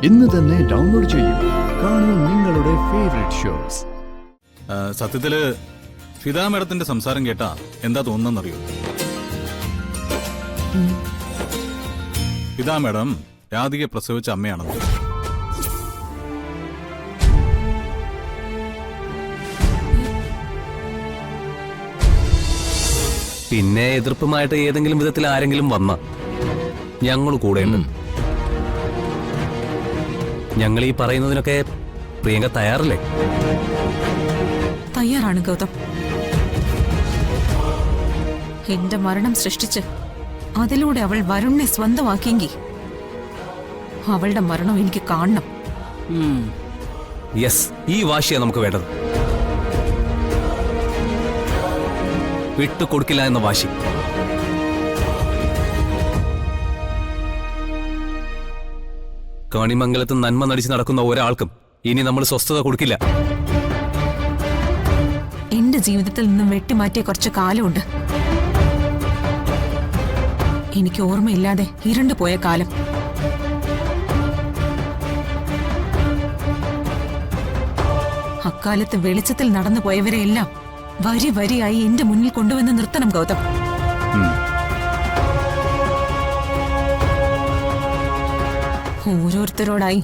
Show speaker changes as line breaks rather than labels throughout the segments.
ഇന്ന് തന്നെ ഡൗൺലോഡ് ചെയ്യൂ. കാണൂ നിങ്ങളുടെ ഫേവറേറ്റ് ഷോസ്.
സത്യത്തില് ഫിദ മേഡത്തിന്റെ സംസാരം കേട്ടാ എന്താ തോന്നുന്നറിയോ? ഫിദ മേഡം രാധികയെ പ്രസവിച്ച അമ്മയാണെന്ന്.
പിന്നെ എതിർപ്പുമായിട്ട് ഏതെങ്കിലും വിധത്തിൽ ആരെങ്കിലും വന്ന ഞങ്ങൾ കൂടെയുണ്ട്. ഞങ്ങൾ ഈ പറയുന്നതിനൊക്കെ പ്രിയങ്ക തയ്യാറല്ലേ?
തയ്യാറാണ് ഗൗതം. എന്റെ മരണം സൃഷ്ടിച്ച് അതിലൂടെ അവൾ വരുണിനെ സ്വന്തമാക്കിയെങ്കിൽ അവളുടെ മരണം എനിക്ക് കാണണം.
യെസ്, ഈ വാശിയാ നമുക്ക് വേണ്ടത്. വിട്ടുകൊടുക്കില്ല എന്ന വാശി. കണിമംഗലത്ത് നന്മ നടിച്ച് നടക്കുന്ന ഒരാൾക്കും ഇനി നമ്മൾ സ്വസ്ഥത കൊടുക്കില്ല.
എന്റെ ജീവിതത്തിൽ നിന്നും വെട്ടിമാറ്റിയ കുറച്ച് കാലമുണ്ട്. എനിക്ക് ഓർമ്മയില്ലാതെ ഇരുണ്ടു പോയ കാലം. അക്കാലത്ത് വെളിച്ചത്തിൽ നടന്നു പോയവരെയെല്ലാം വരി വരിയായി എന്റെ മുന്നിൽ കൊണ്ടുവന്ന് നിർത്തണം ഗൗതം. ഓരോരുത്തരോടായി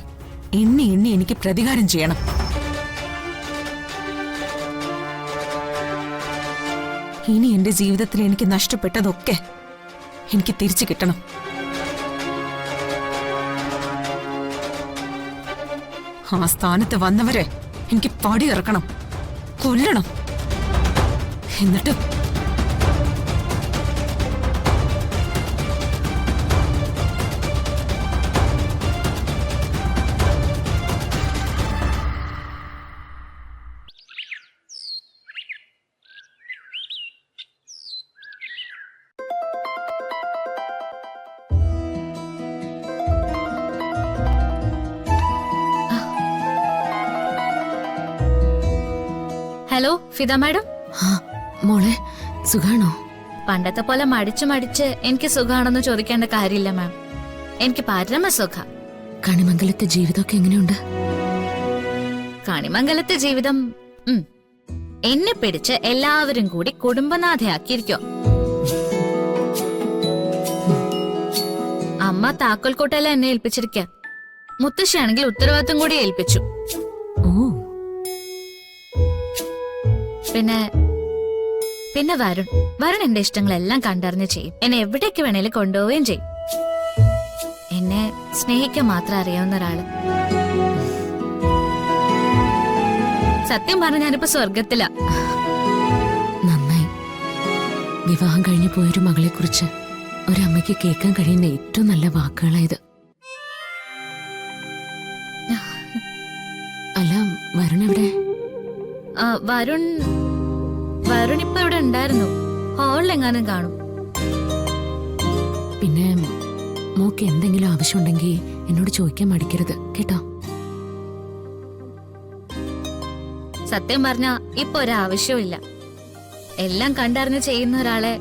എണ്ണി എണ്ണി എനിക്ക് പ്രതികാരം ചെയ്യണം. ഇനി എന്റെ ജീവിതത്തിൽ എനിക്ക് നഷ്ടപ്പെട്ടതൊക്കെ എനിക്ക് തിരിച്ചു കിട്ടണം. ആ സ്ഥാനത്ത് വന്നവരെ എനിക്ക് പടിയിറക്കണം, കൊല്ലണം. എന്നിട്ട്
ഹലോ ഫിദ മാഡം.
മോളെ സുഖാണോ?
പണ്ടത്തെ പോലെ മടിച്ചു മടിച്ച് എനിക്ക് സുഖാണെന്ന് ചോദിക്കേണ്ട കാര്യമില്ല മാം. എനിക്ക് പരമസുഖ.
കണിമംഗലത്തെ ജീവിതമൊക്കെ എങ്ങനെയുണ്ട്?
കണിമംഗലത്തെ ജീവിതം എന്നെ പിടിച്ച് എല്ലാവരും കൂടി കുടുംബനാഥയാക്കിയിരിക്കോ. അമ്മ താക്കോൽക്കോട്ടെല്ലാം എന്നെ ഏൽപ്പിച്ചിരിക്ക. മുത്തശ്ശിയാണെങ്കിൽ ഉത്തരവാദിത്വം കൂടി ഏൽപ്പിച്ചു. പിന്നെ വരുൺ എന്റെ ഇഷ്ടങ്ങളെല്ലാം കണ്ടറിഞ്ഞ് ചെയ്യും. എന്നെ എവിടേക്ക് വേണേലും കൊണ്ടുപോവുകയും ചെയ്യും. എന്നെ സ്നേഹിക്കാൻ മാത്രം അറിയാവുന്ന ഒരാള്. സത്യം പറഞ്ഞ ഞാനിപ്പോ സ്വർഗത്തിലാ.
നന്നായി. വിവാഹം കഴിഞ്ഞു പോയൊരു മകളെ കുറിച്ച് ഒരമ്മയ്ക്ക് കേൾക്കാൻ കഴിയുന്ന ഏറ്റവും നല്ല വാക്കുകളായത്. അല്ല, വരുൺ എവിടെ?
വരുൺ ഇപ്പൊ ഇവിടെ ഉണ്ടായിരുന്നു. ഹാളിലെങ്ങാനും കാണും.
പിന്നെ മോക്ക് എന്തെങ്കിലും ആവശ്യമുണ്ടെങ്കിൽ എന്നോട് ചോദിക്കാൻ മടിക്കരുത് കേട്ടോ.
സത്യം പറഞ്ഞ ഇപ്പൊ ഒരാവശ്യവും ഇല്ല. എല്ലാം കണ്ടറിഞ്ഞ് ചെയ്യുന്ന ഒരാളെ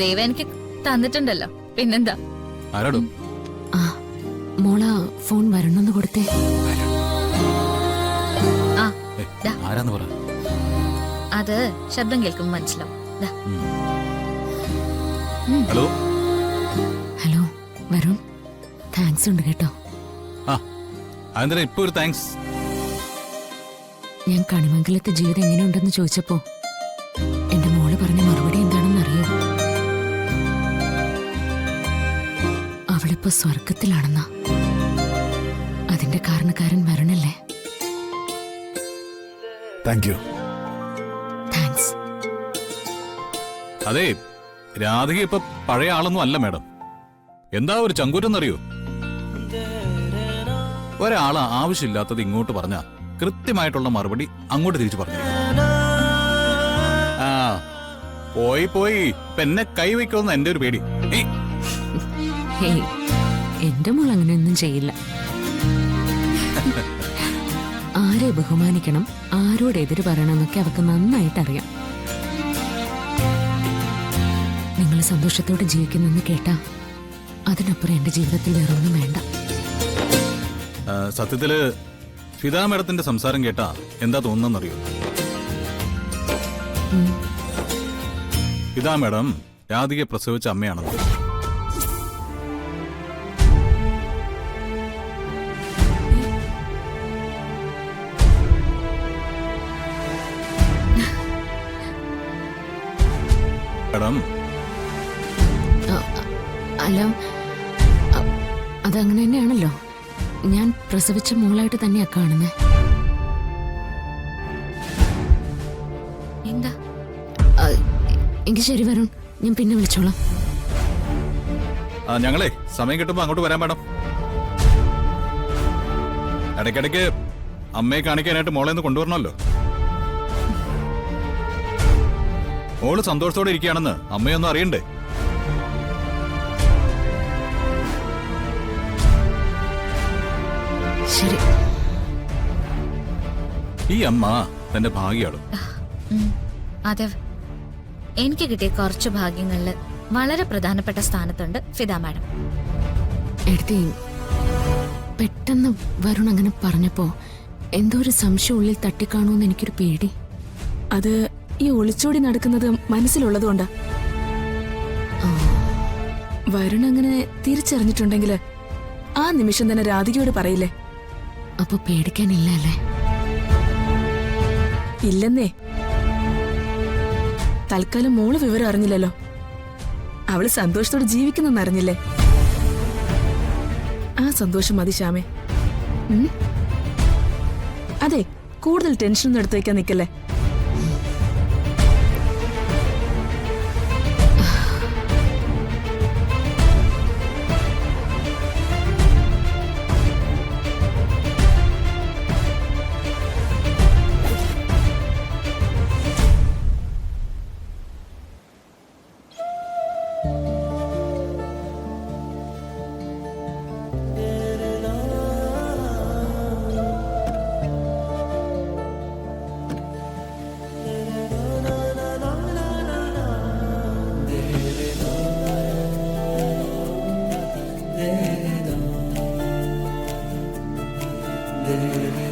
ദൈവം എനിക്ക് തന്നിട്ടുണ്ടല്ലോ. പിന്നെന്താ?
ആ മോള ഫോൺ വരണമെന്ന് കൊടുത്തേ.
അത് ശബ്ദം കേൾക്കുമ്പോ മനസ്സിലാവും.
ഹലോ
ഹലോ വരുൺ, താങ്ക്സ് ഉണ്ട് കേട്ടോ.
ഇപ്പൊ ഒരു താങ്ക്സ്.
ഞാൻ കണിമംഗലത്തെ ജീവിതം എങ്ങനെയുണ്ടെന്ന് ചോദിച്ചപ്പോ എന്റെ മോള് പറഞ്ഞ മറുപടി എന്താണെന്ന് അറിയോ? അവളിപ്പോ സ്വർഗത്തിലാണെന്നാ. അതിന്റെ കാരണക്കാരൻ വരുണല്ലേ?
Thank you.
താങ്ക്സ്.
അതെ, രാധിക ഇപ്പൊ പഴയ ആളൊന്നും അല്ല മാഡം. എന്താ ഒരു ചങ്കൂറ്റെന്നറിയോ? ഒരാള് ആവശ്യമില്ലാത്തത് ഇങ്ങോട്ട് പറഞ്ഞ കൃത്യമായിട്ടുള്ള മറുപടി അങ്ങോട്ട് തിരിച്ചു പറഞ്ഞു. പോയി പോയി എന്നെ കൈവയ്ക്കുമെന്ന് എന്റെ ഒരു പേടി.
എന്റെ മോൾ അങ്ങനെയൊന്നും ചെയ്യില്ല. ആരെ ബഹുമാനിക്കണം, ആരോട് എതിര് പറയണമെന്നൊക്കെ അവർക്ക് നന്നായിട്ട് അറിയാം. നിങ്ങൾ സന്തോഷത്തോടെ ജീവിക്കുന്നെന്ന് കേട്ടാ അതിനപ്പുറം എന്റെ ജീവിതത്തിൽ വേറൊന്നും വേണ്ട.
സത്യത്തില് ഫിദ മേഡത്തിന്റെ സംസാരം കേട്ടാ എന്താ തോന്നുന്നറിയോ? ഫിദ മേഡം രാധികയെ പ്രസവിച്ച അമ്മയാണെന്ന്. മേഡം
അല്ല, അതങ്ങനെ തന്നെയാണല്ലോ. ഞാൻ പ്രസവിച്ച മോളായിട്ട് തന്നെയാ കാണുന്നത്.
എന്താ?
എങ്കിൽ ശരി വരുൺ, ഞാൻ പിന്നെ വിളിച്ചോളാം.
ഞങ്ങളെ സമയം കിട്ടുമ്പോ അങ്ങോട്ട് വരാൻ മേഡം. ഇടയ്ക്കിടയ്ക്ക് അമ്മയെ കാണിക്കാനായിട്ട് മോളെ ഒന്ന് കൊണ്ടുവരണമല്ലോ. മോള് സന്തോഷത്തോടെ ഇരിക്കുകയാണെന്ന് അമ്മയൊന്നും അറിയണ്ടേ?
ശരി.
ഈ അമ്മ തന്റെ ഭാഗ്യാണ്.
അതെ, എനിക്ക് കിട്ടിയ കുറച്ച് ഭാഗ്യങ്ങളില് വളരെ പ്രധാനപ്പെട്ട സ്ഥാനത്തുണ്ട് ഫിദ മാഡം.
എടുത്തി, പെട്ടെന്ന് വരുൺ അങ്ങനെ പറഞ്ഞപ്പോ എന്തോ ഒരു സംശയം ഉള്ളിൽ തട്ടിക്കാണൂന്ന് എനിക്കൊരു പേടി.
അത് ഈ ഒളിച്ചോടി നടക്കുന്നത് മനസ്സിലുള്ളതുകൊണ്ടാ. വരുൺ അങ്ങനെ തിരിച്ചറിഞ്ഞിട്ടുണ്ടെങ്കില് ആ നിമിഷം തന്നെ രാധികയോട് പറയില്ലേ?
അപ്പൊ പേടിക്കാനില്ല അല്ലേ?
ഇല്ലെന്നേ. തൽക്കാലം മോള് വിവരം അറിഞ്ഞില്ലല്ലോ. അവള് സന്തോഷത്തോടെ ജീവിക്കുന്നെന്ന് അറിഞ്ഞില്ലേ? ആ സന്തോഷം മതി ശ്യാമേ. അതെ, കൂടുതൽ ടെൻഷനൊന്നും എടുത്തു വയ്ക്കാൻ നിൽക്കല്ലേ.
de